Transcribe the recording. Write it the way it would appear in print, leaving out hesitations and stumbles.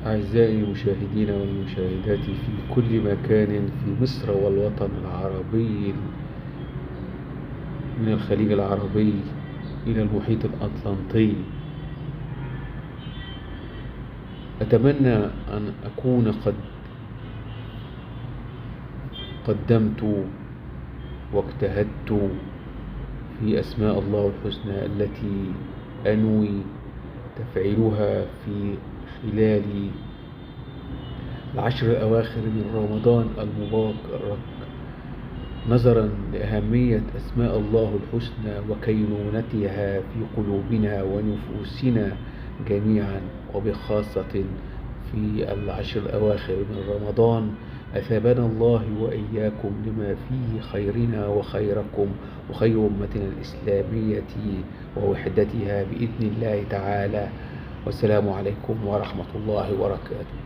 أعزائي المشاهدين والمشاهدات في كل مكان في مصر والوطن العربي، من الخليج العربي إلى المحيط الأطلنطي. أتمنى أن أكون قد قدمت واجتهدت في أسماء الله الحسنى التي أنوي تفعيلها في خلال العشر الأواخر من رمضان المبارك، نظرا لأهمية أسماء الله الحسنى وكينونتها في قلوبنا ونفوسنا جميعا، وبخاصة في العشر الأواخر من رمضان. أثابنا الله وإياكم لما فيه خيرنا وخيركم وخير أمتنا الإسلامية ووحدتها بإذن الله تعالى. والسلام عليكم ورحمة الله وبركاته.